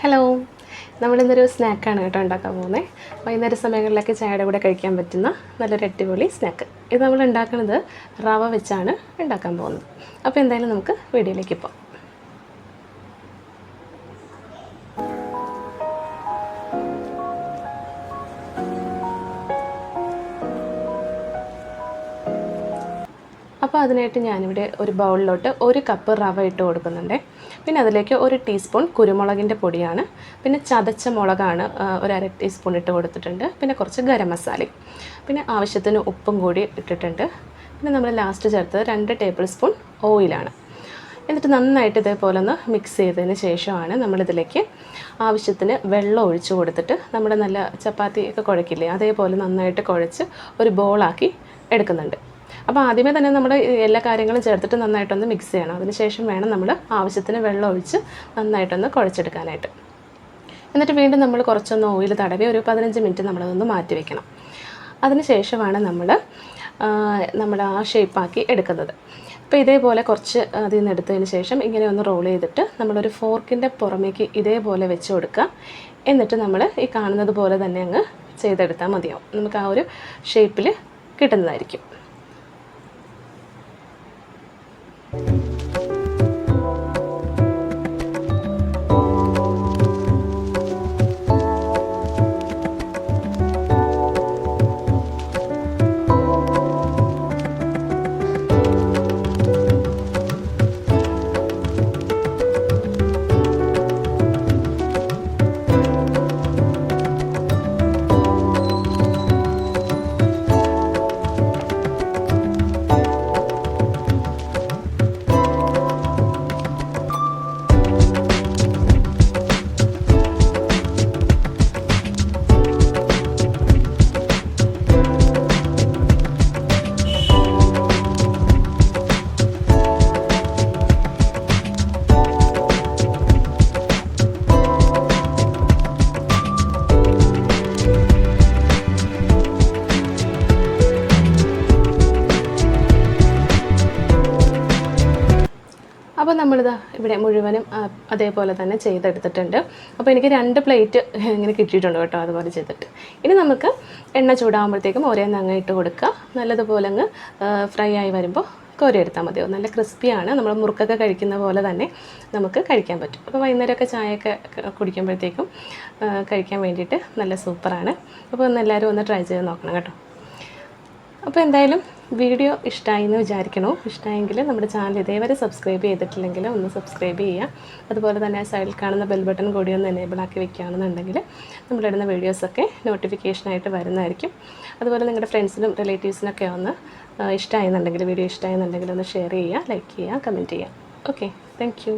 Hello, നമ്മളിന്നൊരു സ്നാക്കാണ് കേട്ടോ ഉണ്ടാക്കാൻ പോകുന്നത്. വൈകുന്നേര സമയങ്ങളിലൊക്കെ ചായയുടെ കൂടെ കഴിക്കാൻ പറ്റുന്ന നല്ലൊരു അടിപൊളി സ്നാക്ക്. ഇത് നമ്മൾ ഉണ്ടാക്കുന്നത് റവ വെച്ചാണ് ഉണ്ടാക്കാൻ പോകുന്നത്. അപ്പോൾ എന്തായാലും നമുക്ക് വീഡിയോയിലേക്ക് പോകാം. അപ്പോൾ അതിനായിട്ട് ഞാനിവിടെ ഒരു ബൗളിലോട്ട് 1 കപ്പ് റവ ഇട്ട് കൊടുക്കുന്നുണ്ട്. പിന്നെ അതിലേക്ക് 1 ടീസ്പൂൺ കുരുമുളകിൻ്റെ പൊടിയാണ്. പിന്നെ ചതച്ച മുളകാണ് ഒരു 1/2 ടീസ്പൂൺ ഇട്ട് കൊടുത്തിട്ടുണ്ട്. പിന്നെ കുറച്ച് ഗരം മസാലയും, പിന്നെ ആവശ്യത്തിന് ഉപ്പും കൂടി ഇട്ടിട്ടുണ്ട്. പിന്നെ നമ്മൾ ലാസ്റ്റ് ചേർത്തത് 2 ടേബിൾ സ്പൂൺ ഓയിലാണ്. എന്നിട്ട് നന്നായിട്ട് ഇതേപോലെ ഒന്ന് മിക്സ് ചെയ്തതിന് ശേഷമാണ് നമ്മളിതിലേക്ക് ആവശ്യത്തിന് വെള്ളം ഒഴിച്ച് കൊടുത്തിട്ട് നമ്മുടെ നല്ല ചപ്പാത്തി ഒക്കെ കുഴക്കില്ലേ, അതേപോലെ നന്നായിട്ട് കുഴച്ച് ഒരു ബോളാക്കി എടുക്കുന്നുണ്ട്. അപ്പോൾ ആദ്യമേ തന്നെ നമ്മൾ എല്ലാ കാര്യങ്ങളും ചേർത്തിട്ട് നന്നായിട്ടൊന്ന് മിക്സ് ചെയ്യണം. അതിനുശേഷം വേണം നമ്മൾ ആവശ്യത്തിന് വെള്ളം ഒഴിച്ച് നന്നായിട്ടൊന്ന് കുഴച്ചെടുക്കാനായിട്ട്. എന്നിട്ട് വീണ്ടും നമ്മൾ കുറച്ചൊന്ന് ഓയിൽ തടവി ഒരു 15 മിനിറ്റ് നമ്മളതൊന്ന് മാറ്റി വയ്ക്കണം. അതിനുശേഷമാണ് നമ്മൾ ആ ഷേപ്പാക്കി എടുക്കുന്നത്. അപ്പോൾ ഇതേപോലെ കുറച്ച് അതിൽ നിന്ന് എടുത്തതിന് ശേഷം ഇങ്ങനെ ഒന്ന് റോൾ ചെയ്തിട്ട് നമ്മളൊരു ഫോർക്കിൻ്റെ പുറമേക്ക് ഇതേപോലെ വെച്ച് കൊടുക്കുക. എന്നിട്ട് നമ്മൾ ഈ കാണുന്നത് പോലെ തന്നെ അങ്ങ് ചെയ്തെടുത്താൽ മതിയാവും. നമുക്ക് ആ ഒരു ഷേപ്പിൽ കിട്ടുന്നതായിരിക്കും. അപ്പോൾ നമ്മളിതാ ഇവിടെ മുഴുവനും അതേപോലെ തന്നെ ചെയ്തെടുത്തിട്ടുണ്ട്. അപ്പോൾ എനിക്ക് 2 പ്ലേറ്റ് ഇങ്ങനെ കിട്ടിയിട്ടുണ്ട് കേട്ടോ, അതുപോലെ ചെയ്തിട്ട്. ഇനി നമുക്ക് എണ്ണ ചൂടാകുമ്പോഴത്തേക്കും ഓരോന്ന് അങ്ങ് ഇട്ട് കൊടുക്കുക. നല്ലതുപോലെ അങ്ങ് ഫ്രൈ ആയി വരുമ്പോൾ കോരിയെടുത്താൽ മതിയാവും. നല്ല ക്രിസ്പിയാണ്. നമ്മൾ മുറുക്കൊക്കെ കഴിക്കുന്ന പോലെ തന്നെ നമുക്ക് കഴിക്കാൻ പറ്റും. അപ്പോൾ വൈകുന്നേരമൊക്കെ ചായയൊക്കെ കുടിക്കുമ്പോഴത്തേക്കും കഴിക്കാൻ വേണ്ടിയിട്ട് നല്ല സൂപ്പറാണ്. അപ്പോൾ എല്ലാവരും ഒന്ന് ട്രൈ ചെയ്ത് നോക്കണം കേട്ടോ. അപ്പോൾ എന്തായാലും വീഡിയോ ഇഷ്ടമായി എന്ന് വിചാരിക്കണോ. ഇഷ്ടമായെങ്കിൽ നമ്മുടെ ചാനൽ ഇതേവരെ സബ്സ്ക്രൈബ് ചെയ്തിട്ടില്ലെങ്കിൽ ഒന്ന് സബ്സ്ക്രൈബ് ചെയ്യുക. അതുപോലെ തന്നെ സൈഡിൽ കാണുന്ന ബെൽ ബട്ടൺ കൂടി ഒന്ന് എനേബിൾ ആക്കി വെക്കുകയാണെന്നുണ്ടെങ്കിൽ നമ്മളിടുന്ന വീഡിയോസൊക്കെ നോട്ടിഫിക്കേഷനായിട്ട് വരുന്നതായിരിക്കും. അതുപോലെ നിങ്ങളുടെ ഫ്രണ്ട്സിനും റിലേറ്റീവ്സിനൊക്കെ ഒന്ന് വീഡിയോ ഇഷ്ടമായെന്നുണ്ടെങ്കിൽ ഒന്ന് ഷെയർ ചെയ്യുക, ലൈക്ക് ചെയ്യുക, കമൻറ്റ് ചെയ്യുക. Okay, thank you.